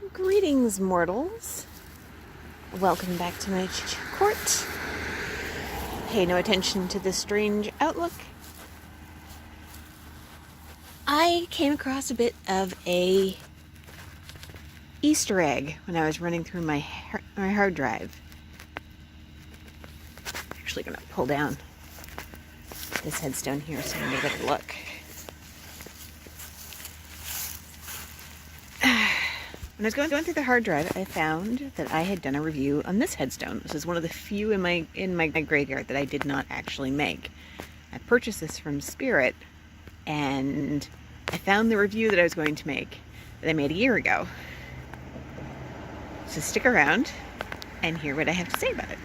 Greetings, mortals. Welcome back to my court. Pay no attention to this strange outlook. I came across a bit of a Easter egg when I was running through my hard drive. I'm actually going to pull down this headstone here so you can get a better look. When I was going through the hard drive, I found that I had done a review on this headstone. This is one of the few in my graveyard that I did not actually make. I purchased this from Spirit, and I found the review that I was going to make that I made a year ago. So stick around and hear what I have to say about it.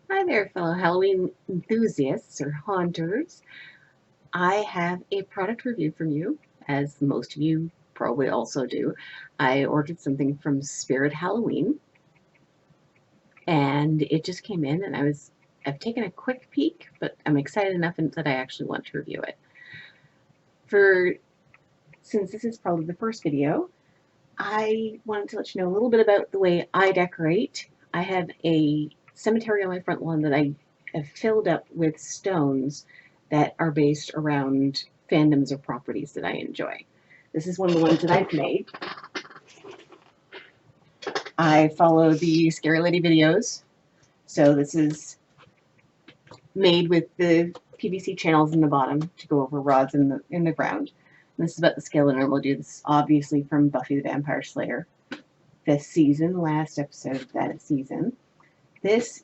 Hi there, fellow Halloween enthusiasts or haunters. I have a product review from you, as most of you probably also do. I ordered something from Spirit Halloween, and it just came in, and I've taken a quick peek, but I'm excited enough that I actually want to review it. Since this is probably the first video, I wanted to let you know a little bit about the way I decorate. I have a cemetery on my front lawn that I have filled up with stones that are based around fandoms or properties that I enjoy. This is one of the ones that I've made. I follow the Scary Lady videos, so this is made with the PVC channels in the bottom to go over rods in the ground. And this is about the scale of normal dude. This is obviously from Buffy the Vampire Slayer. This season, last episode of that season. This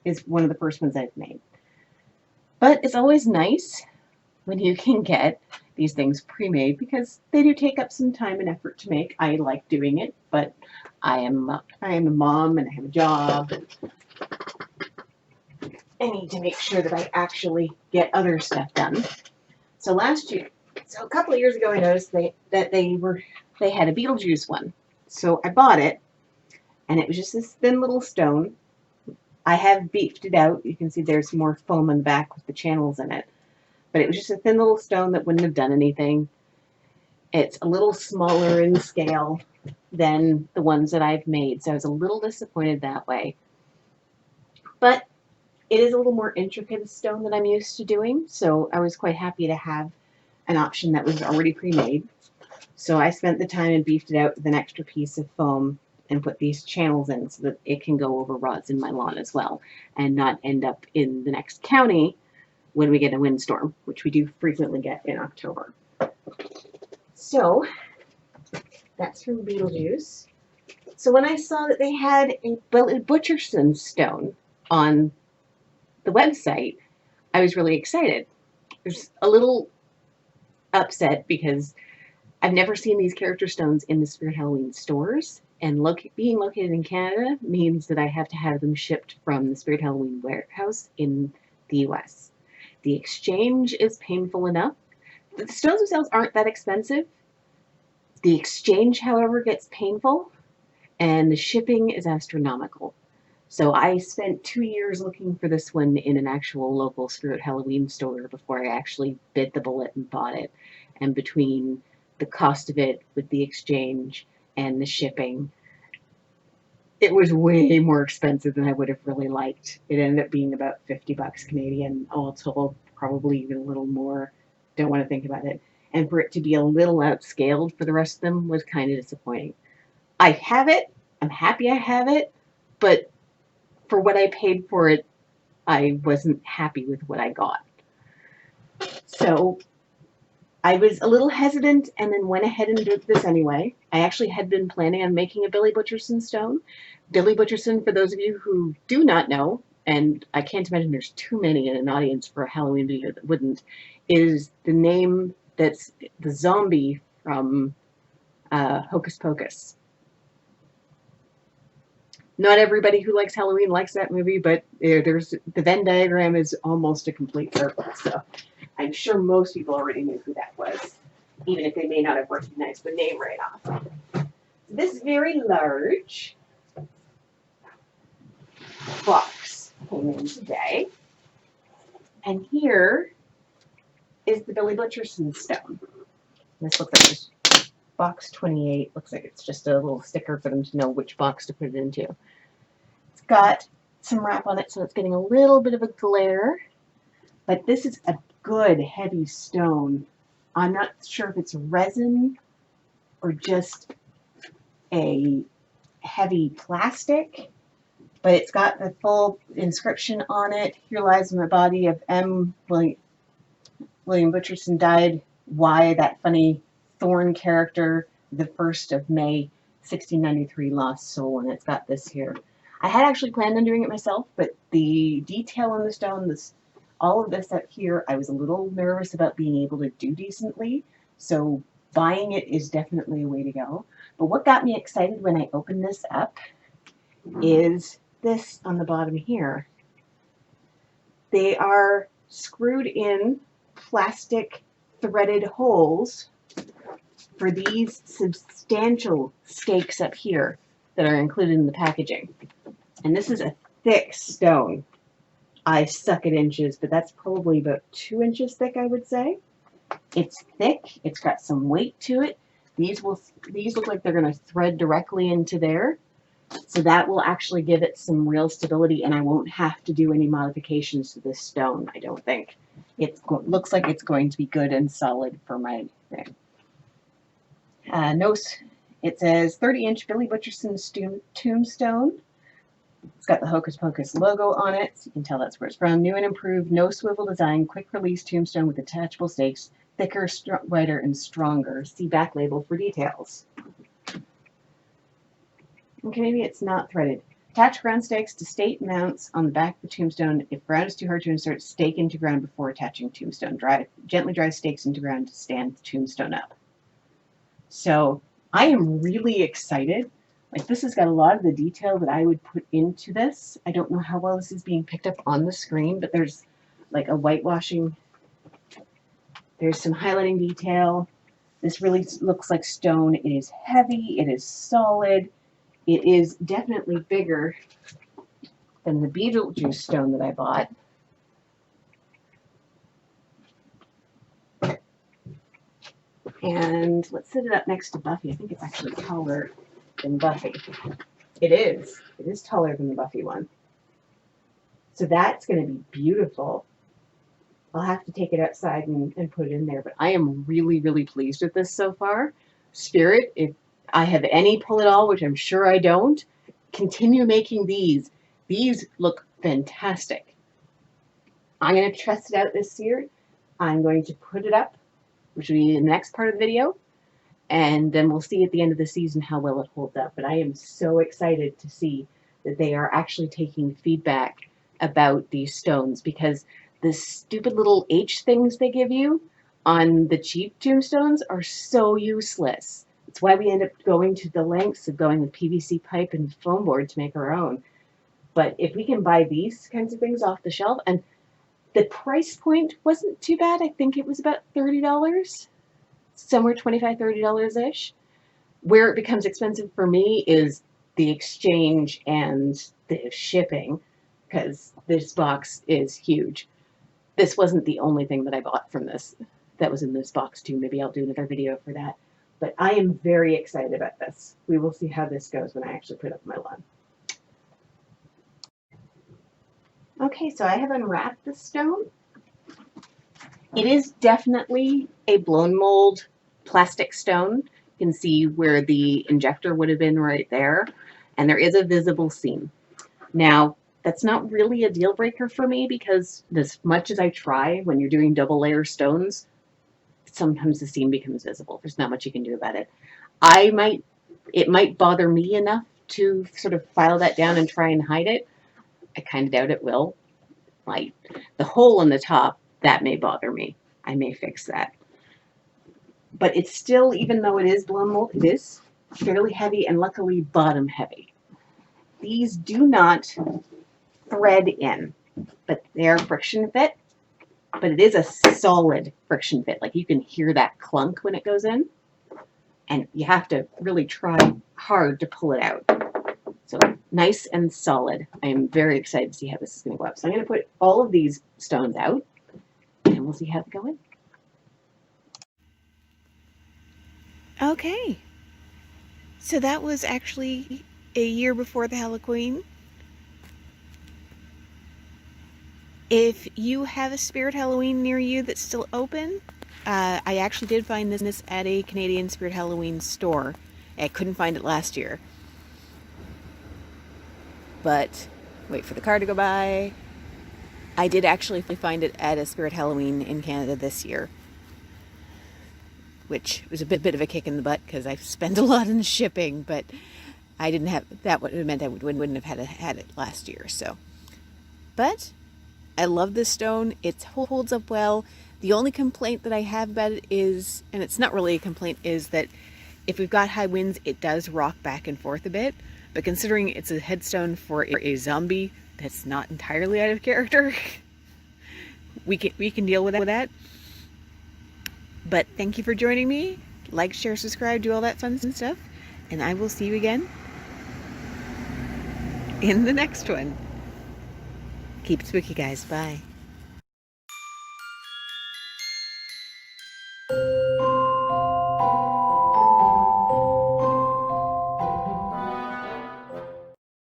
is one of the first ones I've made. But it's always nice when you can get these things pre-made because they do take up some time and effort to make. I like doing it, but I am a mom and I have a job. I need to make sure that I actually get other stuff done. So a couple of years ago, I noticed that they had a Beetlejuice one. So I bought it, and it was just this thin little stone. I have beefed it out. You can see there's more foam on the back with the channels in it. But it was just a thin little stone that wouldn't have done anything. It's a little smaller in scale than the ones that I've made, so I was a little disappointed that way. But it is a little more intricate stone than I'm used to doing, so I was quite happy to have an option that was already pre-made. So I spent the time and beefed it out with an extra piece of foam and put these channels in so that it can go over rods in my lawn as well and not end up in the next county when we get a windstorm, which we do frequently get in October. So that's from Beetlejuice. So when I saw that they had a Butcherson stone on the website, I was really excited. I was a little upset because I've never seen these character stones in the Spirit Halloween stores, and being located in Canada means that I have to have them shipped from the Spirit Halloween warehouse in the US. The exchange is painful enough. The stones themselves aren't that expensive. The exchange, however, gets painful, and the shipping is astronomical. So I spent 2 years looking for this one in an actual local Spirit Halloween store before I actually bit the bullet and bought it. And between the cost of it with the exchange and the shipping, it was way more expensive than I would have really liked. It ended up being about 50 bucks Canadian, all told, probably even a little more. Don't want to think about it. And for it to be a little outscaled for the rest of them was kind of disappointing. I have it. I'm happy I have it. But for what I paid for it, I wasn't happy with what I got. So I was a little hesitant and then went ahead and did this anyway. I actually had been planning on making a Billy Butcherson stone. Billy Butcherson, for those of you who do not know, and I can't imagine there's too many in an audience for a Halloween video that wouldn't, is the name that's the zombie from Hocus Pocus. Not everybody who likes Halloween likes that movie, but the Venn diagram is almost a complete circle, so I'm sure most people already knew who that was, even if they may not have recognized the name right off. This very large box came in today, and here is the Billy Butcherson stone. This looks like this box 28. Looks like it's just a little sticker for them to know which box to put it into. It's got some wrap on it, so it's getting a little bit of a glare, but this is a good heavy stone. I'm not sure if it's resin or just a heavy plastic, but it's got the full inscription on it. Here lies in the body of M. William Butcherson died. Why that funny thorn character, the 1st of May, 1693, lost soul, and it's got this here. I had actually planned on doing it myself, but the detail on the stone, all of this up here, I was a little nervous about being able to do decently, so buying it is definitely a way to go. But what got me excited when I opened this up is this on the bottom here. They are screwed in plastic threaded holes for these substantial stakes up here that are included in the packaging. And this is a thick stone. I suck at inches, but that's probably about 2 inches thick, I would say. It's thick. It's got some weight to it. These look like they're going to thread directly into there. So that will actually give it some real stability, and I won't have to do any modifications to this stone, I don't think. It looks like it's going to be good and solid for my thing. It says 30-inch Billy Butcherson tombstone. It's got the Hocus Pocus logo on it, so you can tell that's where it's from. New and improved, no swivel design, quick release tombstone with detachable stakes, thicker, wider, and stronger. See back label for details. Okay, maybe it's not threaded. Attach ground stakes to stake mounts on the back of the tombstone. If ground is too hard to insert, stake into ground before attaching tombstone. Gently drive stakes into ground to stand the tombstone up. So I am really excited. Like, this has got a lot of the detail that I would put into this. I don't know how well this is being picked up on the screen, but there's like a whitewashing. There's some highlighting detail. This really looks like stone. It is heavy. It is solid. It is definitely bigger than the Beetlejuice stone that I bought. And let's set it up next to Buffy. I think it's actually taller than Buffy. It is. It is taller than the Buffy one. So that's going to be beautiful. I'll have to take it outside and put it in there. But I am really, really pleased with this so far. Spirit, if I have any pull at all, which I'm sure I don't, continue making these. These look fantastic. I'm going to test it out this year. I'm going to put it up, which will be the next part of the video. And then we'll see at the end of the season how well it holds up. But I am so excited to see that they are actually taking feedback about these stones, because the stupid little H things they give you on the cheap tombstones are so useless. It's why we end up going to the lengths of going with PVC pipe and foam board to make our own. But if we can buy these kinds of things off the shelf, and the price point wasn't too bad. I think it was about $30, somewhere $25, $30-ish. Where it becomes expensive for me is the exchange and the shipping, because this box is huge. This wasn't the only thing that I bought from this that was in this box too. Maybe I'll do another video for that. But I am very excited about this. We will see how this goes when I actually put up my lawn. Okay, so I have unwrapped the stone. It is definitely a blown mold plastic stone. You can see where the injector would have been right there. And there is a visible seam. Now, that's not really a deal breaker for me, because as much as I try, when you're doing double layer stones, sometimes the seam becomes visible. There's not much you can do about it. It might bother me enough to sort of file that down and try and hide it. I kind of doubt it will. Like the hole in the top, that may bother me. I may fix that. But it's still, even though it is blown mold, it is fairly heavy and luckily bottom heavy. These do not thread in, but they are friction fit. But it is a solid friction fit. Like, you can hear that clunk when it goes in. And you have to really try hard to pull it out. So nice and solid. I'm very excited to see how this is going to go up. So I'm going to put all of these stones out, and we'll see how they go in. Okay, so that was actually a year before the Halloween. If you have a Spirit Halloween near you that's still open, I actually did find this at a Canadian Spirit Halloween store. I couldn't find it last year. But, wait for the car to go by. I did actually find it at a Spirit Halloween in Canada this year, which was a bit of a kick in the butt because I spent a lot in shipping, but I didn't have that. Would have meant I wouldn't have had it last year. So, but I love this stone. It holds up well. The only complaint that I have about it is, and it's not really a complaint, is that if we've got high winds, it does rock back and forth a bit. But considering it's a headstone for a zombie that's not entirely out of character, we can deal with that. But thank you for joining me. Like, share, subscribe, do all that fun stuff. And I will see you again in the next one. Keep it spooky, guys. Bye.